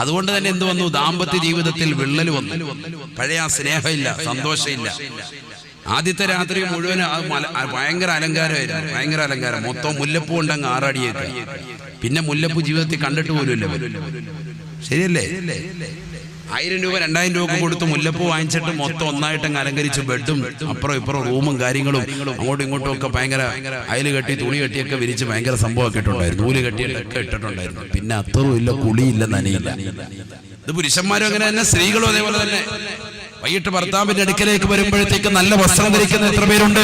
അതുകൊണ്ട് തന്നെ എന്ത് വന്നു? ദാമ്പത്യ ജീവിതത്തിൽ വിള്ളൽ വന്നു. പഴയ സ്നേഹമില്ല, സന്തോഷമില്ല. ആദ്യത്തെ രാത്രി മുഴുവൻ ഭയങ്കര അലങ്കാരമായിരുന്നു, ഭയങ്കര അലങ്കാരം. മൊത്തം മുല്ലപ്പൂ ഉണ്ടങ്ങ് ആറാടിയേക്ക്. പിന്നെ മുല്ലപ്പൂ ജീവിതത്തിൽ കണ്ടിട്ട് പോലുമില്ല. ശരിയല്ലേ? 1000 രൂപ 2000 രൂപ കൊടുത്ത് മുല്ലപ്പൂ വാങ്ങിച്ചിട്ട് മൊത്തം ഒന്നായിട്ടങ്ങ് അലങ്കരിച്ച് ബെഡും അപ്പുറം ഇപ്പുറം റൂമും കാര്യങ്ങളും അങ്ങോട്ടും ഇങ്ങോട്ടും ഒക്കെ ഭയങ്കര അയല് കെട്ടി തുണി കെട്ടിയൊക്കെ വിരിച്ച് ഭയങ്കര സംഭവമൊക്കെ ഇട്ടുണ്ടായിരുന്നു. നൂല് കെട്ടിയിട്ടൊക്കെ ഇട്ടിട്ടുണ്ടായിരുന്നു. പിന്നെ അത്രയും ഇല്ല, കുളിയില്ല, നനയില്ല. ഇത് പുരുഷന്മാരും അങ്ങനെ തന്നെ, സ്ത്രീകളും അതേപോലെ തന്നെ. വൈകിട്ട് ഭർത്താവിന്റെ അടുക്കലേക്ക് വരുമ്പോഴത്തേക്ക് നല്ല വസ്ത്രം ധരിക്കുന്ന എത്ര പേരുണ്ട്?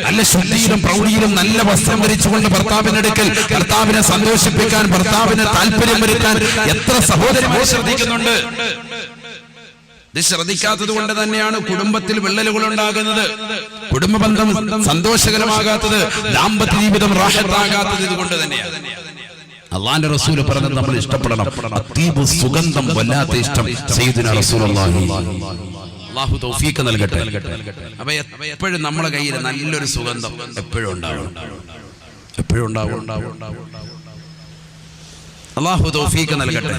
നല്ല ശുദ്ധിയിലും പ്രൗഢിയിലും നല്ല വസ്ത്രം ധരിച്ചുകൊണ്ട് ഭർത്താവിന്റെ അടുക്കൽ ഭർത്താവിനെ സന്തോഷിപ്പിക്കാൻ, ഭർത്താവിന് താല്പര്യം വരുത്താൻ എത്ര സഹോദരന്മാർ ശ്രദ്ധിക്കുന്നുണ്ട്. ഇത് ശ്രദ്ധിക്കാത്തത് കൊണ്ട് തന്നെയാണ് കുടുംബത്തിൽ വിള്ളലുകൾ ഉണ്ടാകുന്നത്, കുടുംബബന്ധം സന്തോഷകരമാകാത്തത്, ദാമ്പത്യ ജീവിതം റാഹത്താകാത്തത് ഇതുകൊണ്ട് തന്നെയാണ്. അല്ലാഹുവിന്റെ റസൂൽ പറഞ്ഞത് നമ്മൾ ഇഷ്ടപ്പെടണം. അതീബ് സുഗന്ധം, വല്ലാത്ത ഇഷ്ടം സയ്യിദുനാ റസൂലുള്ളാഹി. അല്ലാഹു തൗഫീഖ് നൽകട്ടെ. അപ്പോൾ എപ്പോഴും നമ്മുടെ കയ്യിൽ നല്ലൊരു സുഗന്ധം എപ്പോഴും ഉണ്ടാവും, എപ്പോഴും ഉണ്ടാവും. അല്ലാഹു തൗഫീഖ് നൽകട്ടെ.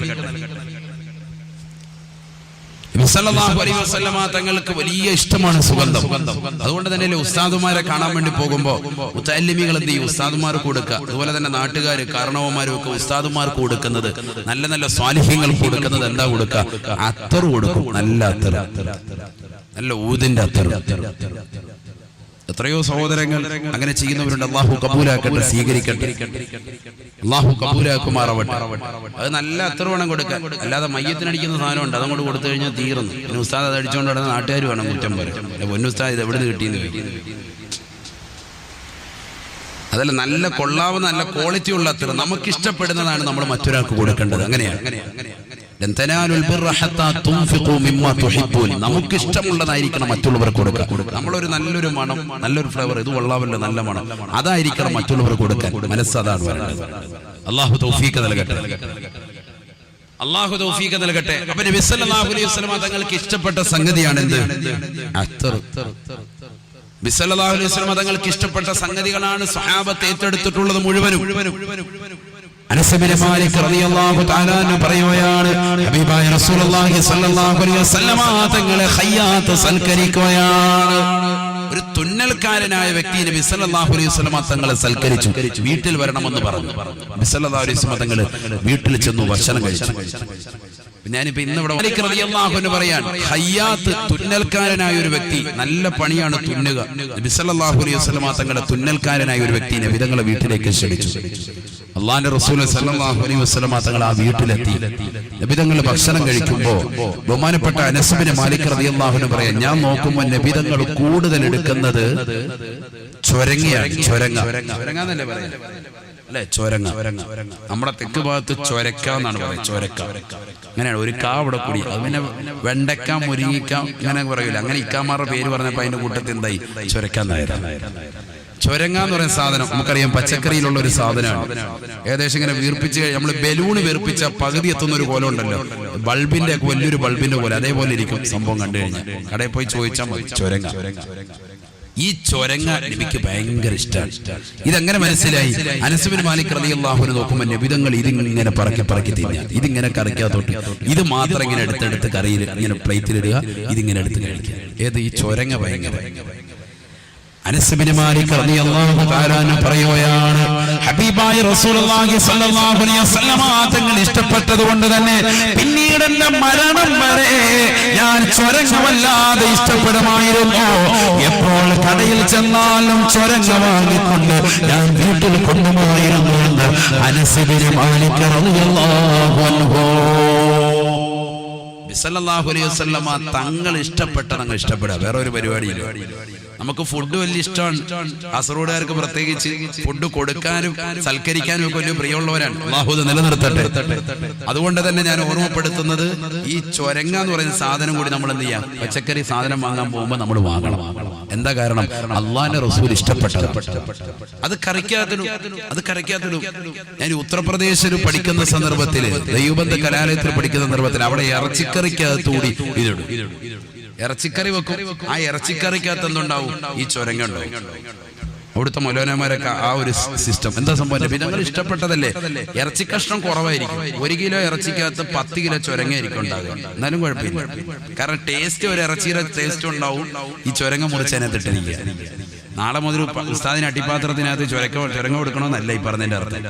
സല്ലല്ലാഹു അലൈഹി വസല്ലമ തങ്ങൾക്ക് വലിയ ഇഷ്ടമാണ് സുഗന്ധം. അതുകൊണ്ട് തന്നെ ഉസ്താദുമാരെ കാണാൻ വേണ്ടി പോകുമ്പോൾ മുതഅല്ലിമീങ്ങൾ എന്ത് ചെയ്യും? ഉസ്താദുമാർക്ക് കൊടുക്കുക. അതുപോലെ തന്നെ നാട്ടുകാർ കാരണവന്മാരും ഒക്കെ ഉസ്താദുമാർക്ക് കൊടുക്കുന്നത്, നല്ല നല്ല സ്വാലിഹ്യങ്ങൾക്ക് കൊടുക്കുന്നത് എന്താ കൊടുക്കുക? അത്തർ കൊടുക്കും. നല്ല അത്തർ, നല്ല ഊതിന്റെ അത്തർ. എത്രയോ സഹോദരങ്ങൾ അങ്ങനെ ചെയ്യുന്നവരുണ്ട്. അല്ലാഹു കബൂലാക്കട്ടെ, സ്വീകരിക്കട്ടെ. അല്ലാഹു കബൂലാക്കുമാറാവട്ടെ. അത് നല്ല അത്തർ വേണം കൊടുക്കാൻ. അല്ലാതെ മയ്യത്തിനടിക്കുന്ന സാധനമുണ്ട്, അതങ്ങോട്ട് കൊടുത്തു കഴിഞ്ഞാൽ തീർന്നു. പിന്നെ ഉസ്താദ് അത് അടിച്ചുകൊണ്ട് നടന്ന നാട്ടുകാർ വേണം കുറ്റം പറയും. പൊന്നുസ്താദ് ഇത് എവിടെ നിന്ന് കിട്ടിയെന്ന് ചോദിക്കും. അതല്ല, നല്ല കൊള്ളാവുന്ന നല്ല ക്വാളിറ്റി ഉള്ള അത്തർ നമുക്കിഷ്ടപ്പെടുന്നതാണ് നമ്മൾ മറ്റൊരാൾക്ക് കൊടുക്കേണ്ടത്. അങ്ങനെയാണ്. നമുക്ക് ഇഷ്ടമുള്ളതായിരിക്കണം മറ്റുള്ളവർ കൊടുക്കുക. നമ്മളൊരു നല്ലൊരു മണം, നല്ലൊരു ഫ്ലേവർ, ഇത് കൊള്ളാമല്ലോ, നല്ല മണം, അതായിരിക്കണം മറ്റുള്ളവർ കൊടുക്കാൻ. മനസ്സതാണ് വേണ്ടത്. അല്ലാഹു തൗഫീഖ് നൽകട്ടെ, അല്ലാഹു തൗഫീഖ് നൽകട്ടെ. അപ്പോൾ നബി സല്ലല്ലാഹു അലൈഹി വസല്ലം തങ്ങൾക്ക് ഇഷ്ടപ്പെട്ട സംഗതിയാണ് എന്ത്? അത്തർ. നബി സല്ലല്ലാഹു അലൈഹി വസല്ലം തങ്ങൾക്ക് ഇഷ്ടപ്പെട്ട സംഗതികളാണ് സ്വഹാബത്ത് ഏറ്റെടുത്തിട്ടുള്ളത് മുഴുവനും. അനസ് ബിൻ മാലിക് റളിയല്ലാഹു തആല അൻഹു പറയുകയാണ്, ഹബീബായ റസൂലുള്ളാഹി സ്വല്ലല്ലാഹു അലൈഹി വസല്ലം തങ്ങളെ ഖയ്യാത്ത് സൽക്കരിക്കുകയാണ്. ഒരു തുന്നൽക്കാരനായ വ്യക്തി നബി സല്ലല്ലാഹു അലൈഹി വസല്ലം തങ്ങളെ സൽക്കരിച്ചു, വീട്ടിൽ വരണമെന്ന് പറഞ്ഞു. നബി സല്ലല്ലാഹു അലൈഹി വസല്ലം തങ്ങൾ വീട്ടിൽ ചെന്നു ഭക്ഷണം കഴിച്ചു. ഞാനിപ്പോ ഇന്നിവിടെ മാലിക് റളിയല്ലാഹു അൻഹു പറയാൻ, ഖയ്യാത്ത് തുന്നൽക്കാരനായ ഒരു വ്യക്തി, നല്ല പണിയാണ് തുന്നുക. നബി സല്ലല്ലാഹു അലൈഹി വസല്ലം തങ്ങളെ തുന്നൽക്കാരനായ ഒരു വ്യക്തി നബി തങ്ങളെ വീട്ടിലേക്ക് ക്ഷണിച്ചു. അല്ലാഹുവിന്റെ റസൂൽ സല്ലല്ലാഹു അലൈഹി വസല്ലം തങ്ങൾ ആ വീട്ടിലെത്തി. നബി തങ്ങൾ ഭക്ഷണം കഴിക്കുമ്പോൾ ബഹുമാനപ്പെട്ട അനസ് ബിൻ മാലിക് റളിയല്ലാഹു അൻഹു പറയാൻ, ഞാൻ നോക്കുമ്പോൾ നബി തങ്ങൾ കൂടുതൽ എടുക്കുന്നത് ചൊരങ്ങയാണ്. ചൊരങ്ങന്നല്ലേ പറയാ അല്ലെ? ചൊരങ്ങ. നമ്മുടെ തെക്ക് ഭാഗത്ത് ചൊരക്ക എന്നാണ് പറയുന്നത്. ചൊരക്ക അങ്ങനെയാണ്. ഒരു കാ ഇവിടെ കൂടി, അത് പിന്നെ വെണ്ടക്ക, മുരിങ്ങിക്ക അങ്ങനെ പറയൂല. അങ്ങനെ ഇക്കാമാരുടെ പേര് പറഞ്ഞപ്പോ അതിന്റെ കൂട്ടത്തിൽ എന്തായി? ചൊരക്കാന്നായിരുന്നു. ചൊരങ്ങ എന്ന് പറയുന്ന സാധനം നമുക്കറിയാം, പച്ചക്കറിയിലുള്ള ഒരു സാധനമാണ്. ഏകദേശം ഇങ്ങനെ വീർപ്പിച്ച്, നമ്മൾ ബലൂണ് വീർപ്പിച്ച പകുതി എത്തുന്ന ഒരു കോലം ഉണ്ടല്ലോ, ബൾബിന്റെ വലിയൊരു ബൾബിന്റെ പോലെ, അതേപോലെ ഇരിക്കും സംഭവം. കണ്ടു കഴിഞ്ഞാൽ കടയിൽ പോയി ചോദിച്ചാൽ മതി ചൊരങ്ങ. ഈ ചൊരങ്ങ നബിക്ക് ഭയങ്കര ഇഷ്ടമാണ്. ഇതെങ്ങനെ മനസ്സിലായി? അനസ് ബിൻ മാലിക് റളിയല്ലാഹു അൻഹു നോക്കുമ്പോൾ നബിതങ്ങൾ ഇതിങ്ങനെ പറക്കി തിന്നുക. ഇതിങ്ങനെ കറിക്കാത്തോട്ട് ഇത് മാത്രം ഇങ്ങനെ എടുത്തെടുത്ത് കറിയിൽ ഇങ്ങനെ പ്ലേറ്റിലിടുക, ഇതിങ്ങനെ എടുത്ത് കഴിക്കുക. ഏത്? ഈ ചൊരങ്ങ ഭയങ്കര. അനസ് ബിൻ മാലിക് റളിയല്ലാഹു തആല അൻഹു പറയുകയാണ്, ഹബീബായ റസൂലുള്ളാഹി സ്വല്ലല്ലാഹു അലൈഹി വസല്ലം തങ്ങൾ ഇഷ്ടപ്പെട്ടതുകൊണ്ട് തന്നെ പിന്നീട് എന്റെ മരണം വരെ ഞാൻ ചൊരങ്ങ വല്ലാതെ ഇഷ്ടപ്പെടുമായിരുന്നു. എപ്പോൾ കടയിൽ ചെന്നാലും ചൊരങ്ങ വാങ്ങിക്കൊണ്ട് ഞാൻ വീട്ടിൽ കൊണ്ടുപോയിരുന്നു എന്ന് അനസ് ബിൻ മാലിക് റളിയല്ലാഹു അൻഹു. സല്ലല്ലാഹു അലൈഹി വസല്ലം തങ്ങൾ ഇഷ്ടപ്പെട്ട തങ്ങൾ ഇഷ്ടപ്പെടുക. വേറെ ഒരു പരിപാടിയില്ല. നമുക്ക് ഫുഡ് വലിയ ഇഷ്ടമാണ്. കാസർഗോഡുകാർക്ക് പ്രത്യേകിച്ച് ഫുഡ് കൊടുക്കാനും സൽക്കരിക്കാനും ഒക്കെ വലിയ പ്രിയമുള്ളവരാണ്. അല്ലാഹു അത് നിലനിർത്തട്ടെ. അതുകൊണ്ട് തന്നെ ഞാൻ ഓർമ്മപ്പെടുത്തുന്നത്, ഈ ചൊരങ്ങ എന്ന് പറയുന്ന സാധനം കൂടി നമ്മൾ എന്ത് ചെയ്യാം? പച്ചക്കറി സാധനം വാങ്ങാൻ പോകുമ്പോൾ നമ്മൾ വാങ്ങണം. എന്താ കാരണം? അല്ലാഹുവിന്റെ റസൂൽ ഇഷ്ടപ്പെട്ടത്. അത് കറിക്കാത്തിടും. ഞാൻ ഉത്തർപ്രദേശിൽ പഠിക്കുന്ന സന്ദർഭത്തിൽ, ദൈവബന്ധ കലാലയത്തിൽ പഠിക്കുന്ന സന്ദർഭത്തിൽ, അവിടെ ഇറച്ചിക്കറിക്കകത്തുകൂടി ഇതിടും. ഇറച്ചിക്കറി വെക്കും. ആ ഇറച്ചിക്കറിക്കകത്ത് എന്തുണ്ടാവും? ഈ ചൊരങ്ങ ഉണ്ടാവും. അവിടുത്തെ മൗലവിമാരൊക്കെ ആ ഒരു സിസ്റ്റം. എന്താ സംഭവം? നബിതങ്ങൾ ഇഷ്ടപ്പെട്ടതല്ലേ. ഇറച്ചി കഷ്ണം കുറവായിരിക്കും, 1 കിലോ ഇറച്ചിക്കകത്ത് 10 കിലോ ചുരങ്ങയായിരിക്കും ഉണ്ടാകുക. എന്നാലും കുഴപ്പമില്ല, കാരണം ടേസ്റ്റ്, ഒരു ഇറച്ചിയുടെ ടേസ്റ്റ് ഉണ്ടാവും. ഈ ചുരങ്ങ മുറിച്ച് അതിനകത്തിട്ടിരിക്കുക. നാളെ മുതൽ ഉസ്താദിന് അട്ടിപ്പാത്രത്തിനകത്ത് ചുരങ്ങ കൊടുക്കണമെന്നല്ല ഈ പറഞ്ഞതിന്റെ അർത്ഥം.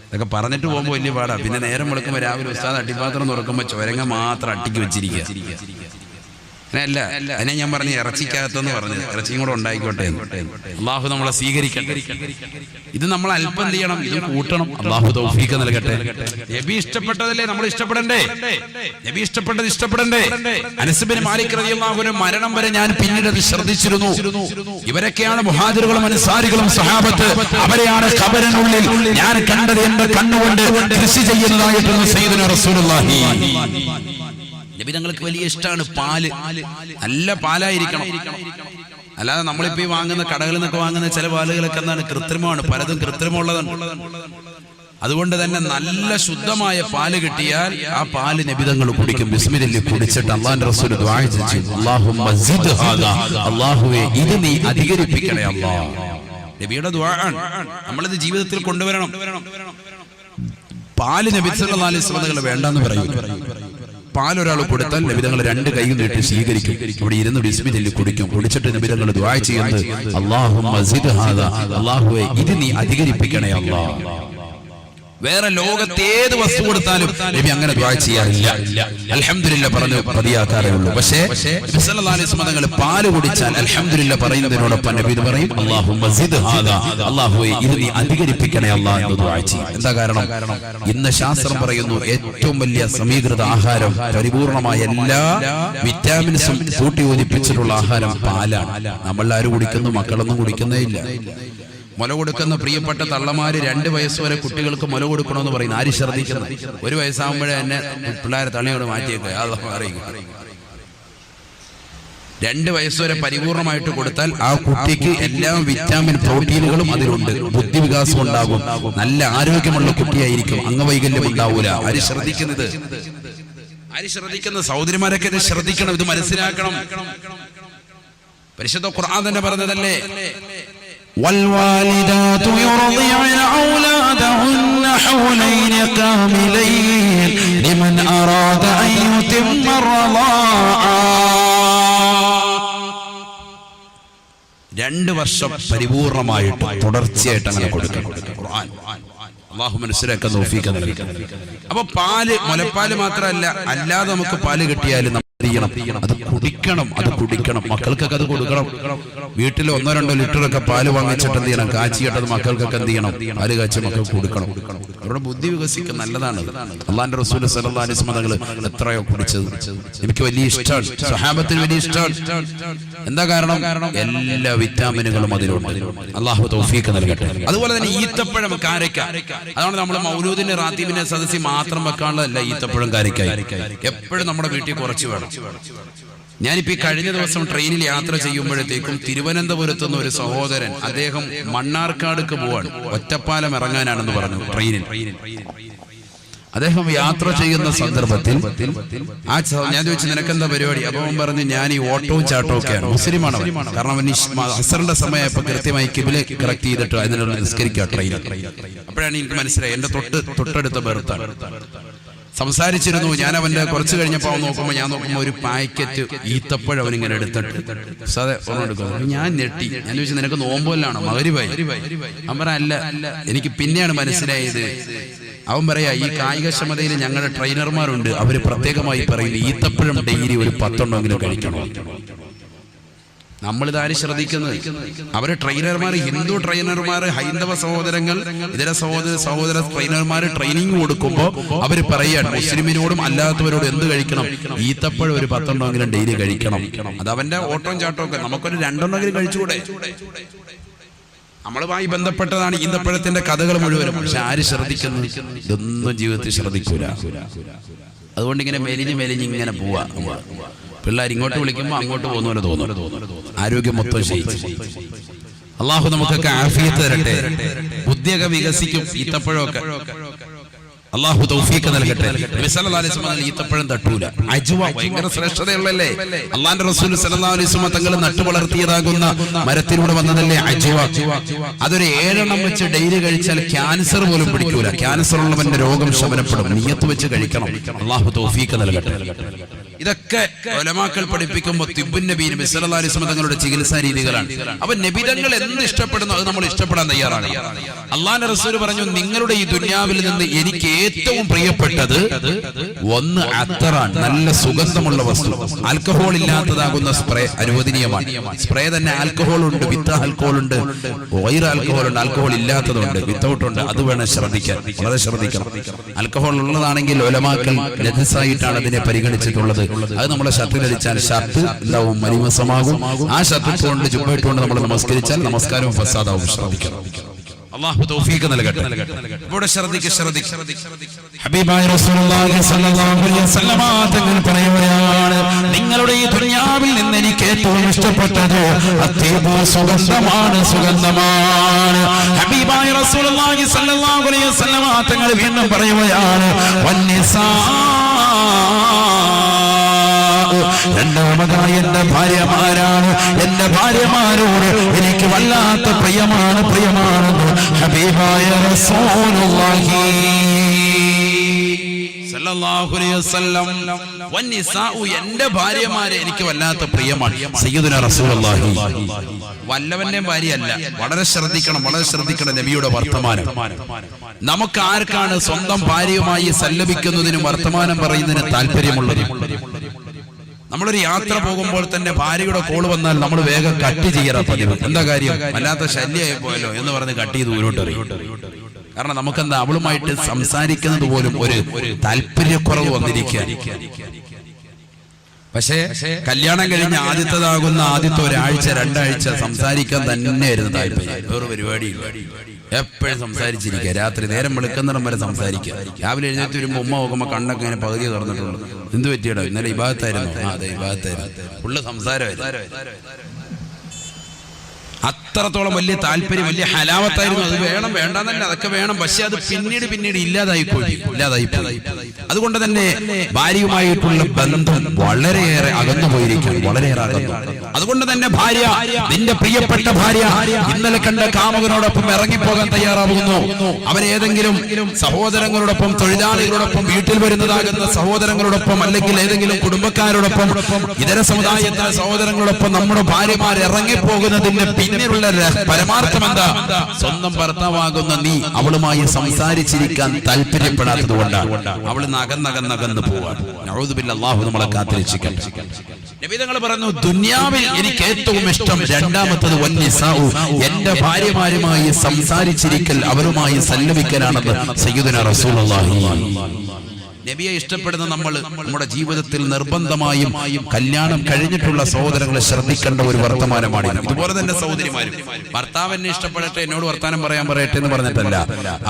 ഇതൊക്കെ പറഞ്ഞിട്ട് പോകുമ്പോൾ വലിയ പാടാ. പിന്നെ നേരം വെളുക്കുമ്പോൾ രാവിലെ ഉസ്താദ് അട്ടിപ്പാത്രം തുറക്കുമ്പോൾ ചുരങ്ങ മാത്രം അട്ടിക്ക് വെച്ചിരിക്കുക. അല്ല, അതിനെ ഞാൻ പറഞ്ഞു ഇറച്ചിക്കകത്തെന്ന് പറഞ്ഞത്. ഇറച്ചിയും കൂടെ ഉണ്ടായിക്കോട്ടെ. അള്ളാഹു നമ്മളെ സ്വീകരിക്കട്ടെ. ഇത് നമ്മൾ അല്പം എന്ത് ചെയ്യണം? ഇത് കൂട്ടണം. അള്ളാഹു തൗഫീഖ് നൽകട്ടെ. നബി ഇഷ്ടപ്പെട്ടതല്ലേ നമ്മൾ ഇഷ്ടപ്പെടണ്ടേ? നബി ഇഷ്ടപ്പെട്ടത് ഇഷ്ടപ്പെടണ്ടേ? അനസ് ബിൻ മാലിക് റളിയല്ലാഹു അൻഹു മരണം വരെ ഞാൻ പിന്നീട് അത് ശ്രദ്ധിച്ചിരുന്നു. ഇവരൊക്കെയാണ് മുഹാജിറുകളും അൻസാരികളും സഹാബത്ത്. അവരെയാണ് ഖബറിനുള്ളിൽ ഞാൻ കണ്ടത് എന്റെ കണ്ണുകൊണ്ട് കൃഷി ചെയ്യുന്നതായിട്ടാണ് സയ്യിദുനാ റസൂലുള്ളാഹി. നബി തങ്ങൾക്ക് വലിയ ഇഷ്ടമാണ് പാല്. നല്ല പാലായിരിക്കണം. അല്ലാതെ നമ്മളിപ്പോ ഈ വാങ്ങുന്ന കടകളിൽ നിന്നൊക്കെ വാങ്ങുന്ന ചില പാലുകളൊക്കെ എന്താണ്? കൃത്രിമമാണ്. പലതും കൃത്രിമമുള്ളതാണ്. അതുകൊണ്ട് തന്നെ നല്ല ശുദ്ധമായ പാല് കിട്ടിയാൽ ആ പാല് നബി തങ്ങൾ കുടിക്കും. ബിസ്മില്ലാഹി കുടിച്ചിട്ട് അല്ലാഹുവിന്റെ റസൂൽ ദുആ ചെയ്തു, അല്ലാഹുമ്മ സിദ് ഹാദാ, അല്ലാഹുവേ ഇത് നീ അധികരിപ്പിക്കണേ അല്ലാഹ്. നബിയുടെ ദുആ ആണ്. നമ്മളിത് ജീവിതത്തിൽ കൊണ്ടുവരണം. പാല് നബി സല്ലല്ലാഹു അലൈഹി വസല്ലം വേണ്ടെന്ന് പറയും. പാലൊരാൾ കൊടുത്താൽ നബിതങ്ങൾ 2 കൈയും നീട്ടി സ്വീകരിക്കും. ഇവിടെ ഇരുന്ന് ബിസ്മില്ലാഹി കുടിക്കും. കുടിച്ചിട്ട് നബിതങ്ങൾ ദുആ ചെയ്യുന്നത്, അല്ലാഹുമ്മ സിദ് ഹാദാ, അല്ലാഹുവേ ഇത് നീ അധികരിപ്പിക്കണേ അല്ലാഹ്. വേറെ ലോകത്തെ ഏത് വസ്തു കൊടുത്താലും നബി അങ്ങനെ ദുആ ചെയ്യാറില്ല. അൽഹംദുലില്ലാഹ് പറഞ്ഞു പതിയാക്കാറേ ഉള്ളൂ. പക്ഷേ നബി സല്ലല്ലാഹു അലൈഹി വസല്ലം തങ്ങൾ പാല് കുടിച്ചാൽ അൽഹംദുലില്ലാഹ് പറയുന്നതിനോടൊപ്പം നബി ഇത് പറയും, അല്ലാഹുമ്മ സിദ് ഹാദാ, അല്ലാഹുവേ ഇത് നീ അധികരിപ്പിക്കണേ അല്ലാഹ് എന്ന് ദുആ ചെയ്യും. എന്താ കാരണം? ഇന്ന് ശാസ്ത്രം പറയുന്നു ഏറ്റവും വലിയ സമീകൃത ആഹാരം, പരിപൂർണമായ എല്ലാ വിറ്റാമിൻസും കൂട്ടി യോജിപ്പിച്ചിട്ടുള്ള ആഹാരം പാലാണ്. നമ്മൾ ആരും കുടിക്കുന്നു? മക്കളൊന്നും കുടിക്കുന്നേ ഇല്ല. മുല കൊടുക്കുന്ന പ്രിയപ്പെട്ട തള്ളമാര് 2 വയസ്സ് വരെ കുട്ടികൾക്ക് മുല കൊടുക്കണമെന്ന് പറയുന്നു. ആര് ശ്രദ്ധിക്കുന്നു? 1 വയസ്സാകുമ്പോഴേ എന്നെ പിള്ളേരെ തള്ളിയോട് മാറ്റിയേക്കുക. അല്ലാഹു അറിയിക്കും. 2 വയസ്സ് വരെ പരിപൂർണമായിട്ട് കൊടുത്താൽ ആ കുട്ടിക്ക് എല്ലാ വിറ്റാമിൻ പ്രോട്ടീനുകളും അതിലുണ്ട്. ബുദ്ധിവികാസം ഉണ്ടാകും. നല്ല ആരോഗ്യമുള്ള കുട്ടിയായിരിക്കും. അംഗവൈകല്യം ഉണ്ടാവൂല. ആര് ശ്രദ്ധിക്കുന്നത്? സഹോദരിമാരൊക്കെ ഇത് ശ്രദ്ധിക്കണം. ഇത് മനസ്സിലാക്കണം. പരിശുദ്ധ ഖുർആൻ തന്നെ പറഞ്ഞതല്ലേ, والوالدات يرضعن أولادهن حولين كاملين لمن أراد أن يتم الرضاعة. 2 വർഷം പരിപൂർണമായിട്ട് തുടർച്ചയായിട്ട് അങ്ങനെ കൊടുക്കണം. ഖുർആൻ അല്ലാഹു മനസ്സിലാക്കാൻ തൗഫീഖ് നൽകട്ടെ. അപ്പൊ പാല്, മുലപ്പാല് മാത്രമല്ല, അല്ലാതെ നമുക്ക് പാല് കിട്ടിയാലും അത് കുടിക്കണം. അത് കുടിക്കണം. മക്കൾക്കൊക്കെ അത് കൊടുക്കണം. വീട്ടിൽ 1-2 ലിറ്ററൊക്കെ പാല് വാങ്ങിച്ചിട്ട് എന്ത് ചെയ്യണം? കാച്ചിയിട്ടത് മക്കൾക്കൊക്കെ എന്ത് ചെയ്യണം? പാല് കാച്ചി മക്കൾക്ക് കൊടുക്കണം. അവരുടെ ബുദ്ധി വികസിക്കും. നല്ലതാണ്. അല്ലാഹുവിന്റെ റസൂൽ സല്ലല്ലാഹു അലൈഹി വസല്ലം തങ്ങൾ എത്രയോ കുടിച്ചത് എനിക്ക് വലിയ ഇഷ്ടമാണ്. സ്വഹാബത്തിന് വലിയ ഇഷ്ടമാണ്. എന്താ കാരണം? എല്ലാ വിറ്റാമിനുകളും അതിലുണ്ട്. അല്ലാഹു തൗഫീഖ് നൽകട്ടെ. അതുപോലെ തന്നെ ഈത്തപ്പഴം, കാരക്ക. അതാണ് നമ്മൾ മൗലൂദിന്റെ റാത്തീബിന്റെ സദസ്സിൽ മാത്രം വെക്കാനുള്ളതല്ല ഈത്തപ്പഴം, കാരക്കായി എപ്പോഴും നമ്മുടെ വീട്ടിൽ കുറച്ച് വേണം. ഞാനിപ്പോ ഈ കഴിഞ്ഞ ദിവസം ട്രെയിനിൽ യാത്ര ചെയ്യുമ്പോഴത്തേക്കും തിരുവനന്തപുരത്ത് നിന്ന് ഒരു സഹോദരൻ, അദ്ദേഹം മണ്ണാർക്കാടുക്ക് പോവാണ്. ഒറ്റപ്പാലം ഇറങ്ങാനാണെന്ന് പറഞ്ഞു ട്രെയിനിൽ. അദ്ദേഹം യാത്ര ചെയ്യുന്ന സന്ദർഭത്തിൽ ഞാൻ ചോദിച്ചു, നിനക്കെന്താ പരിപാടി? അപ്പൊ അവൻ പറഞ്ഞു, ഞാൻ ഈ ഓട്ടവും ചാട്ടവും ഒക്കെയാണ്. മുസ്ലിമാണ് അവൻ. കാരണം അവൻ അസറിന്റെ സമയപ്പോ കൃത്യമായി കിബില കറക്റ്റ് ചെയ്തിട്ട് അതിനുള്ള നിസ്കരിക്കുക ട്രെയിനിൽ. അപ്പോഴാണ് എനിക്ക് മനസ്സിലായി എന്റെ തൊട്ടടുത്ത ബെർത്താണ്. സംസാരിച്ചിരുന്നു. ഞാൻ അവന്റെ കുറച്ച് കഴിഞ്ഞപ്പോൾ അവൻ നോക്കുമ്പോൾ, ഞാൻ നോക്കുമ്പോൾ ഒരു പാക്കറ്റ് ഈത്തപ്പഴം അവനിങ്ങനെ എടുത്തിട്ട് എടുക്കുന്നു. ഞാൻ ഞെട്ടി. ഞാൻ ചോദിച്ചു, നിനക്ക് നോമ്പോലാണോ? മഗ്‌രിബായി. അവൻ പറ അല്ല. എനിക്ക് പിന്നെയാണ് മനസ്സിലായത്. അവൻ പറയാ, ഈ കായികക്ഷമതയിൽ ഞങ്ങളുടെ ട്രെയിനർമാരുണ്ട്. അവര് പ്രത്യേകമായി പറയുന്നു ഈത്തപ്പഴം ഡെയിലി ഒരു 10 എണ്ണമെങ്കിലും കഴിക്കണം. നമ്മളിത് ആര് ശ്രദ്ധിക്കുന്നത്? അവര് ട്രെയിനർമാർ, ഹിന്ദു ട്രെയിനർമാർ, ഹൈന്ദവ സഹോദരങ്ങൾ, ഇതര സഹോദര ട്രെയിനർമാർ ട്രെയിനിങ് കൊടുക്കുമ്പോൾ അവര് പറയാണ് മുസ്ലിമിനോടും അല്ലാത്തവരോടും എന്ത് കഴിക്കണം? ഈത്തപ്പഴം ഒരു 10 എണ്ണമെങ്കിലും ഡെയിലി കഴിക്കണം. അത് അവന്റെ ഓട്ടവും ചാട്ടവും ഒക്കെ. നമുക്കൊരു 2 എണ്ണമെങ്കിലും കഴിച്ചുകൂടെ? നമ്മളുമായി ബന്ധപ്പെട്ടതാണ് ഈന്തപ്പഴത്തിന്റെ കഥകൾ മുഴുവനും. പക്ഷെ ആര് ശ്രദ്ധിക്കുന്നു? ഇതൊന്നും ജീവിതത്തിൽ ശ്രദ്ധിക്കൂല. അതുകൊണ്ട് ഇങ്ങനെ മെലിഞ്ഞ് ഇങ്ങനെ പോവാ. പിള്ളേർ ഇങ്ങോട്ട് വിളിക്കുമ്പോൾ അങ്ങോട്ട് പോകുന്നവരെ തോന്നുന്നു. ആരോഗ്യം മൊത്തം ക്ഷയിച്ചു. അള്ളാഹു നമുക്കൊക്കെ ആഫിയത്ത് തരട്ടെ. ബുദ്ധിയൊക്കെ വികസിക്കും. ഈത്തപ്പഴമൊക്കെ അള്ളാഹു തൗഫീഖ് നൽകട്ടെ. നബി സല്ലല്ലാഹു അലൈഹി വസല്ലം ഈത്തപ്പഴം തട്ടൂല. അജ്വ ഭയങ്കര ശ്രേഷ്ഠതയുള്ളല്ലേ. അള്ളാന്റെ റസൂൽ സല്ലല്ലാഹു അലൈഹി വസല്ലം തങ്ങൾ നട്ടു വളർത്തിയതാകുന്ന മരത്തിലൂടെ വന്നതല്ലേ അജ്വ. അതൊരു 7 എണ്ണം വെച്ച് ഡെയിലി കഴിച്ചാൽ ക്യാൻസർ പോലും പിടിക്കൂല. ക്യാൻസർ ഉള്ളവന്റെ രോഗം ശമനപ്പെടും. നിയ്യത്ത് വെച്ച് കഴിക്കണം. അള്ളാഹു തൗഫീഖ് നൽകട്ടെ. ഇതൊക്കെ ഉലമാക്കൾ പഠിപ്പിക്കുമ്പോൾ തിബ്ബുൻ നബി നബി സല്ലല്ലാഹു അലൈഹി വസല്ലം തങ്ങളുടെ ചികിത്സാ രീതികളാണ്. അപ്പൊ നബി തങ്ങൾ എന്ത് ഇഷ്ടപ്പെടുന്നു അത് നമ്മൾ ഇഷ്ടപ്പെടാൻ തയ്യാറാണ്. അള്ളാഹുവിന്റെ റസൂൽ പറഞ്ഞു, നിങ്ങളുടെ ഈ ദുനിയാവിൽ നിന്ന് എനിക്ക് ഏറ്റവും പ്രിയപ്പെട്ടത് ഒന്ന് അത്തറാണ്, നല്ല സുഗന്ധമുള്ള വസ്തു. ആൽക്കഹോൾ ഇല്ലാത്തതാകുന്ന സ്പ്രേ അനുവദനീയമാണ്. സ്പ്രേ തന്നെ ആൽക്കഹോൾ ഉണ്ട്, വിത്ത് ആൽക്കഹോൾ ഉണ്ട്, വൈർ ആൽക്കഹോൾ ഉണ്ട്, ആൽക്കഹോൾ ഇല്ലാത്തതുണ്ട്, വിത്തൗട്ട് ഉണ്ട്. അത് വേണം ശ്രദ്ധിക്കാൻ, വളരെ ശ്രദ്ധിക്കണം. ആൽക്കഹോൾ ഉള്ളതാണെങ്കിൽ ഉലമാക്കൾ നജസായിട്ടാണ് അതിനെ പരിഗണിച്ചിട്ടുള്ളത്. അത് നമ്മളെ ഷർട്ടിൽ അടിച്ചാൽ ഷർട്ട് എന്താവും, മലിമസമാകും. ആ ഷർട്ട് ഇട്ടുകൊണ്ട് ജുബ്ബയിട്ടുകൊണ്ട് നമ്മൾ നമസ്കരിച്ചാൽ നമസ്കാരവും ഫസാദാവും. ശ്രദ്ധിക്കണം. അല്ലാഹു തൗഫീഖ് നൽകട്ടെ. ഇവിടെ ശ്രദ്ധിക്കുക. ഹബീബായ റസൂലുള്ളാഹി സ്വല്ലല്ലാഹു അലൈഹി വസല്ലം തങ്ങൾ പറയുകയാണ്, നിങ്ങളുടെ ഈ ദുനിയാവിൽ നിന്ന് എനിക്ക് ഏറ്റവും ഇഷ്ടപ്പെട്ടത് അത്തീബു, സുഗന്ധമാണ്, സുഗന്ധമാണ്. ഹബീബായ റസൂലുള്ളാഹി സ്വല്ലല്ലാഹു അലൈഹി വസല്ലം തങ്ങൾ വീണ്ടും പറയുകയാണ്, വന്നിസാ, രണ്ടാമതായി എന്റെ ഭാര്യമാരാണ്. എന്റെ ഭാര്യമാരോട് എനിക്ക് വല്ലാത്ത പ്രിയമാണെന്ന് ഹബീബായ റസൂലുള്ളാഹി സല്ലല്ലാഹു അലൈഹി വസല്ലം. വന്നിസാഉ, എന്റെ ഭാര്യമാരെ എനിക്ക് വല്ലാത്ത പ്രിയമാണ്. സയ്യിദുനാ റസൂലുള്ളാഹി വല്ലവന്റെ ഭാര്യയല്ല. വളരെ ശ്രദ്ധിക്കണം, വളരെ ശ്രദ്ധിക്കണം നബിയുടെ വർത്തമാനം. നമുക്ക് ആർക്കാണ് സ്വന്തം ഭാര്യയുമായി സല്ലപിക്കുന്നതിനും വർത്തമാനം പറയുന്നതിന് താല്പര്യമുള്ളത്? നമ്മളൊരു യാത്ര പോകുമ്പോൾ തന്നെ ഭാര്യയുടെ കോള് വന്നാൽ നമ്മൾ വേഗം കട്ട് ചെയ്യാറാ പതിവ്. എന്താ കാര്യം? വല്ലാത്ത ശല്യമായി പോയല്ലോ എന്ന് പറഞ്ഞ് കട്ട് ചെയ്ത് ദൂരോട്ടെറിയും. കാരണം നമുക്കെന്താ, അവളുമായിട്ട് സംസാരിക്കുന്നത് പോലും ഒരു താല്പര്യക്കുറവ് വന്നിരിക്കുക. പക്ഷേ കല്യാണം കഴിഞ്ഞ ആദ്യത്തെ ഒരാഴ്ച 2 ആഴ്ച സംസാരിക്കാൻ തന്നെയായിരുന്നു താല്പര്യം. വേറെ പരിപാടിയില്ല. എപ്പോഴും സംസാരിച്ചിരിക്കുക. രാത്രി നേരം വെളുക്കുന്നിടം വരെ സംസാരിക്കുക. രാവിലെ എഴുന്നേറ്റ് വരുമ്പോൾ ഉമ്മ നോക്കുമ്പോൾ കണ്ണൊക്കെ ഇങ്ങനെ പകുതി തുറന്നിട്ടുള്ളൂ. എന്ത് പറ്റിയടോ? ഇന്നലെ ഇബാദത്തായിരുന്നു. അതെ, ഇബാദത്തായിരുന്നു. ഫുള്ള് സംസാരമായിരുന്നു. അത്രത്തോളം വലിയ താല്പര്യം, വലിയ ഹലാവത്തായിരുന്നു. അത് വേണം, വേണ്ടെന്നല്ല, അതൊക്കെ വേണം. പക്ഷെ അത് പിന്നീട് ഇല്ലാതായിപ്പോയി. അതുകൊണ്ട് തന്നെ ഭാര്യയുമായിട്ടുള്ള ബന്ധം വളരെയേറെ അകന്നു പോയിരിക്കുന്നു, വളരെയേറെ അകന്നു. അതുകൊണ്ട് തന്നെ ഭാര്യ, നിന്റെ പ്രിയപ്പെട്ട ഭാര്യ ഇന്നലെ കണ്ട കാമുകനോടൊപ്പം ഇറങ്ങിപ്പോകാൻ തയ്യാറാവുന്നു. അവരേതെങ്കിലും സഹോദരങ്ങളോടൊപ്പം, തൊഴിലാളികളോടൊപ്പം, വീട്ടിൽ വരുന്നതാകുന്ന സഹോദരങ്ങളോടൊപ്പം, അല്ലെങ്കിൽ ഏതെങ്കിലും കുടുംബക്കാരോടൊപ്പം, ഇതര സമുദായത്തിലെ സഹോദരങ്ങളോടൊപ്പം നമ്മുടെ ഭാര്യമാർ ഇറങ്ങിപ്പോകുന്നതിന്റെ പിന്നിലുള്ള പരമാർത്ഥം എന്താ? സ്വന്തം ഭർത്താവാകുന്ന നീ അവളുമായി സംസാരിച്ചിരിക്കാൻ താല്പര്യപ്പെടാത്തത് കൊണ്ടാണ്. അവൾ നകന്നകന്ന് പോവാണ്. നഊദു ബില്ലാഹ്, അല്ലാഹു നമ്മളെ കാത്തിരക്ഷിക്കട്ടെ. നബി തങ്ങൾ പറഞ്ഞു, ദുനിയാവിൽ എനിക്ക് ഏറ്റവും ഇഷ്ടം രണ്ടാമത്തത് വന്നിസാഉ, എന്റെ ഭാര്യമാരുമായി സംസാരിച്ചിരിക്കൽ, അവരുമായി സല്ലപിക്കലാണെന്ന് സയ്യിദുനാ റസൂലുള്ളാഹി. നബിയെ ഇഷ്ടപ്പെടുന്ന നമ്മൾ നമ്മുടെ ജീവിതത്തിൽ നിർബന്ധമായും കല്യാണം കഴിഞ്ഞിട്ടുള്ള സഹോദരങ്ങളെ ശ്രദ്ധിക്കേണ്ട ഒരു വർത്തമാനമാണ്. ഇതുപോലെ തന്നെ സഹോദരിമാരും ഭർത്താവിനെ ഇഷ്ടപ്പെടട്ടെ, എന്നോട് വർത്താനം പറയട്ടെ എന്ന് പറഞ്ഞിട്ടല്ല.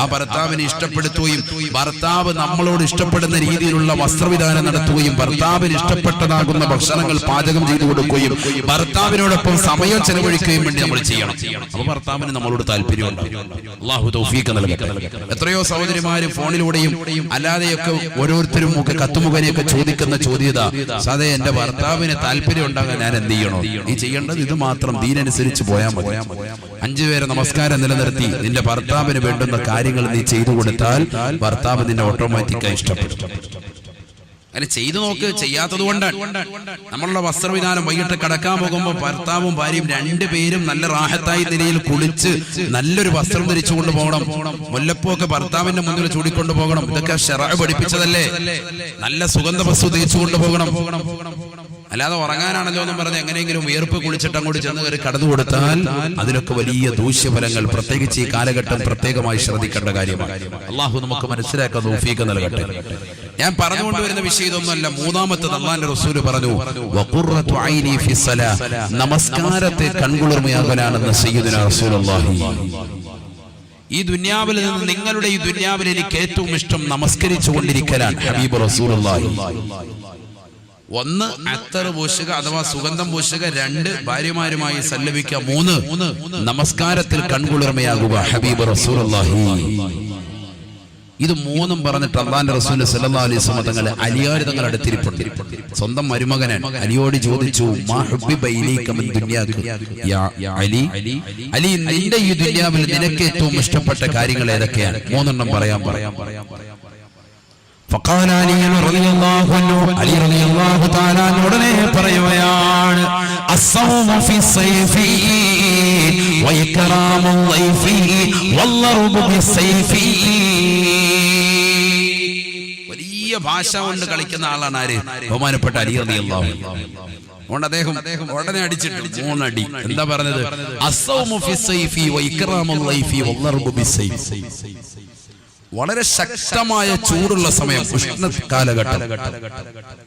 ആ ഭർത്താവിനെ ഇഷ്ടപ്പെടുത്തുകയും ഭർത്താവ് നമ്മളോട് ഇഷ്ടപ്പെടുന്ന രീതിയിലുള്ള വസ്ത്രവിധാനം നടത്തുകയും ഭർത്താവിന് ഇഷ്ടപ്പെട്ടതാകുന്ന ഭക്ഷണങ്ങൾ പാചകം ചെയ്തു കൊടുക്കുകയും ഭർത്താവിനോടൊപ്പം സമയം ചെലവഴിക്കുകയും വേണ്ടി നമ്മൾ ചെയ്യണം. അപ്പൊ ഭർത്താവിന് നമ്മളോട് താല്പര്യമുണ്ടാകും. അല്ലാഹു തൗഫീഖ് നൽകട്ടെ. എത്രയോ സഹോദരിമാര് ഫോണിലൂടെയും അല്ലാതെയൊക്കെ ഓരോരുത്തരും കത്തുമുഖനെയൊക്കെ ചോദിക്കുന്ന ചോദ്യത, സാധേ എന്റെ ഭർത്താവിന് താല്പര്യം ഉണ്ടാകാൻ ഞാൻ എന്ത് ചെയ്യണോ? ഈ ചെയ്യേണ്ടത് ഇത് മാത്രം, ദീനനുസരിച്ച് പോയാൽ മതി. 5 പേരെ നമസ്കാരം നിലനിർത്തി നിന്റെ ഭർത്താവിന് വേണ്ടുന്ന കാര്യങ്ങൾ നീ ചെയ്തു കൊടുത്താൽ ഭർത്താവ് നിന്നെ ഓട്ടോമാറ്റിക്കായി ഇഷ്ടപ്പെടും. അങ്ങനെ ചെയ്തു നോക്ക്. ചെയ്യാത്തത് കൊണ്ടാണ്. നമ്മളുടെ വസ്ത്രവിധാനം വൈകിട്ട് കടക്കാൻ പോകുമ്പോൾ ഭർത്താവും ഭാര്യയും 2 പേരും നല്ല റാഹത്തായി നിലയിൽ കുളിച്ച് നല്ലൊരു വസ്ത്രം ധരിച്ചു കൊണ്ടുപോകണം. മുല്ലപ്പൂക്കെ ഭർത്താവിന്റെ മുന്നിൽ ചൂടിക്കൊണ്ടു പോകണം. ഇതൊക്കെ ശറഅ് പഠിപ്പിച്ചതല്ലേ. നല്ല സുഗന്ധ വസ്തു തേച്ചു കൊണ്ടുപോകണം. അല്ലാതെ ഉറങ്ങാനാണല്ലോ എന്നും പറഞ്ഞ് എങ്ങനെയെങ്കിലും വിയർപ്പ് കുളിച്ചിട്ട് അങ്ങോട്ട് ചെന്ന് കയറി കടന്നു കൊടുത്താൽ അതിലൊക്കെ വലിയ ദൂഷ്യഫലങ്ങൾ, പ്രത്യേകിച്ച് ഈ കാലഘട്ടം പ്രത്യേകമായി ശ്രദ്ധിക്കേണ്ട കാര്യമാണ്. അല്ലാഹു നമുക്ക് മനസ്സിലാക്കാൻ തൗഫീഖ് നൽകട്ടെ. ഞാൻ പറഞ്ഞുകൊണ്ടുവരുന്ന വിഷയം ഇതൊന്നുമല്ല. മൂന്നാമത്തത് അല്ലാഹുവിന്റെ റസൂൽ പറഞ്ഞു, വഖുറത്തു ഐനി ഫിസ്സലാ, നമസ്കാരത്തെ കൺകുളിർമയാകലാണെന്ന് സയ്യിദുനാ റസൂലുള്ളാഹി. ഈ ദുനിയാവിൽ നിന്ന്, നിങ്ങളുടെ ഈ ദുനിയാവിൽ എനിക്ക് ഏറ്റവും ഇഷ്ടം നമസ്കരിച്ചു കൊണ്ടിരിക്കലാണ് ഹബീബ് റസൂലുള്ളാഹി. 1 അത്തർ പൂശുക അഥവാ സുഗന്ധം പൂശുക, 2 ഭാര്യമാരുമായി സല്ലപിക്കുക, 3 നമസ്കാരത്തിൽ കൺകുളിർമയാകുക ഹബീബ് റസൂലുള്ളാഹി. ഇത് മൂന്നും പറഞ്ഞിട്ട് അല്ലാഹുവിന്റെ റസൂൽ സല്ലല്ലാഹു അലൈഹി വസല്ലം തങ്ങൾ അലിയാർ തങ്ങൾ അടുത്തിരിപ്പുണ്ട്. സ്വന്തം മരുമകനാണ്. അലിയോട് ചോദിച്ചു, മാ ഹുബ്ബിബ ഇലൈക മിൻ ദുനിയാക യാ അലി, അലി നിന്റെ ഈ ദുനിയാവിൽ നിനക്ക് ഏറ്റവും ഇഷ്ടപ്പെട്ട കാര്യങ്ങൾ ഏതൊക്കെയാണ്? മൂന്നെണ്ണം പറയാൻ പറയാം. فقال علي رضي الله عنه, علي رضي الله تعالى ഉടനെ പറയുകയാണ്, الصوم في الصيف وإكرام الضيف والضرب بالسيف. വലിയ ഭാഷ കൊണ്ട് കളിക്കുന്ന ആളാണ് ആര്? ബഹുമാനപ്പെട്ട അലി റളിയല്ലാഹു അൻഹു. അതുകൊണ്ട് അദ്ദേഹം ഉടനെ അടിച്ചിട്ട് 3 അടി. എന്താ പറഞ്ഞത്? അസ്സൗമു ഫിസ്സൈഫി വഇക്റാമുൽ ലൈഫി വദ്ദർബു ബിസ്സൈഫ്. വളരെ ശക്തമായ ചൂടുള്ള സമയം, ഉഷ്ണ കാലഘട്ടം.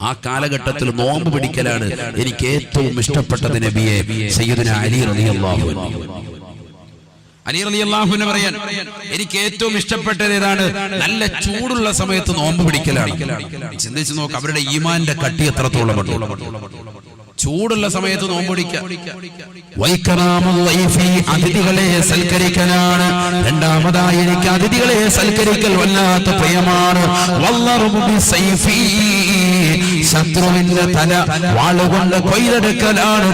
ആ കാലഘട്ടത്തിൽ നോമ്പ് പിടിക്കലാണ് എനിക്ക് ഏറ്റവും ഇഷ്ടപ്പെട്ടത് നബിയെ. സയ്യിദുനാ അലി റളിയല്ലാഹു അൻഹു. അലി റളിയല്ലാഹു അൻഹു പറയാൻ, എനിക്ക് ഏറ്റവും ഇഷ്ടപ്പെട്ടത് ഏതാണ്? നല്ല ചൂടുള്ള സമയത്ത് നോമ്പ് പിടിക്കലാണ്. ചിന്തിച്ചു നോക്ക്, അവരുടെ ഈമാന്റെ കട്ടി എത്രത്തോളം ഉണ്ട്. ചൂടുള്ള സമയത്ത് നോമ്പൊടിക്കാം. അതിഥികളെ സൽക്കരിക്കലാണ്. രണ്ടാമതായി എനിക്ക് അതിഥികളെ സൽക്കരിക്കൽ വല്ലാത്ത പ്രിയമാണ്. ശത്രുവിന്റെ തല വാളുകൊണ്ട് കൊയ്തെടുക്കലാണ്.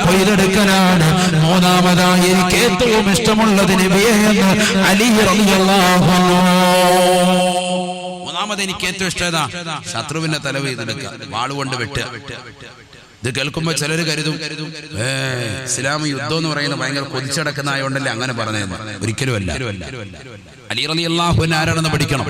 മൂന്നാമതായി എനിക്ക് ഏറ്റവും ഇഷ്ടമുള്ളത് നബിയെ എന്ന് അലി റളിയല്ലാഹു അൻഹു. മൂന്നാമത് എനിക്ക് ഏറ്റവും ഇഷ്ടം ശത്രുവിന്റെ തല കൊയ്തെടുക്കുക, വാളുകൊണ്ട് വെട്ടുക. ഇത് കേൾക്കുമ്പോ ചിലര് കരുതും ഇസ്ലാം യുദ്ധം എന്ന് പറയുന്നത് ഭയങ്കര കൊതിച്ചടക്കുന്ന ആയോണ്ടല്ലേ അങ്ങനെ പറഞ്ഞതെന്ന്. ഒരിക്കലുമല്ല. അലി റളിയല്ലാഹു അൻഹു ആരാണെന്ന് പഠിക്കണം.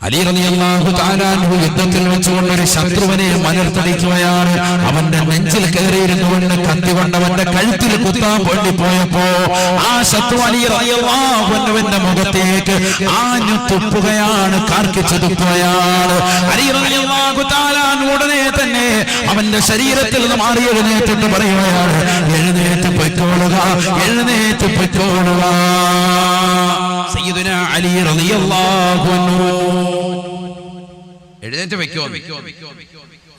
അലി റളിയല്ലാഹു തആല അൻഹു യുദ്ധത്തിൽ വെച്ചുകൊണ്ട് ഒരു ശത്രുവിനെ മലർത്തടിക്കുകയാണ്. അവന്റെ നെഞ്ചിൽ കയറിയിരുന്നുകൊണ്ട് കത്തി കൊണ്ട് അവന്റെ കഴുത്തിൽ കുത്താൻ വേണ്ടി പോയപ്പോ ആ ശത്രു അലി റളിയല്ലാഹു അൻഹുവിന്റെ മുഖത്തേക്ക് ആഞ്ഞു തുപ്പുകയാണ്, കാർക്കിച്ചു തുപ്പുകയാണ്. അലി റളിയല്ലാഹു തആല ഉടനെ തന്നെ അവന്റെ ശരീരത്തിൽ നിന്ന് മാറി എഴുന്നേറ്റിട്ട് പറയുകയാണ്, എഴുന്നേറ്റ് പൊയ്ക്കോളുക, എഴുന്നേറ്റ് പൊയ്ക്കോളുക. സയ്യിദുനാ അലി റളിയല്ലാഹു അൻഹു എഴുന്നേറ്റ് വെക്കോ.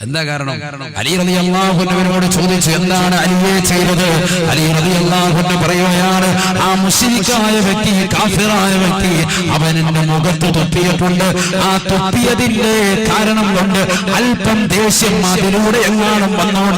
എന്താ കാരണം? അലി റളിയല്ലാഹു അൻഹുവിനോട് ചോദിച്ചു, എന്താണ് അലിയെ ചെയ്തത്? അലി റളിയല്ലാഹു അൻഹു പറയുകയാണ്, ആ മുശ്രിക്കായ വ്യക്തി, കാഫിറായ വ്യക്തി അവൻ എന്റെ മുഖത്ത് തുപ്പിയിട്ടുണ്ട്. ആ തുപ്പിയതിന്റെ കാരണം കൊണ്ട് അല്പം ദേഷ്യം അതിലൂടെ എങ്ങാനും വന്നോണ്ട്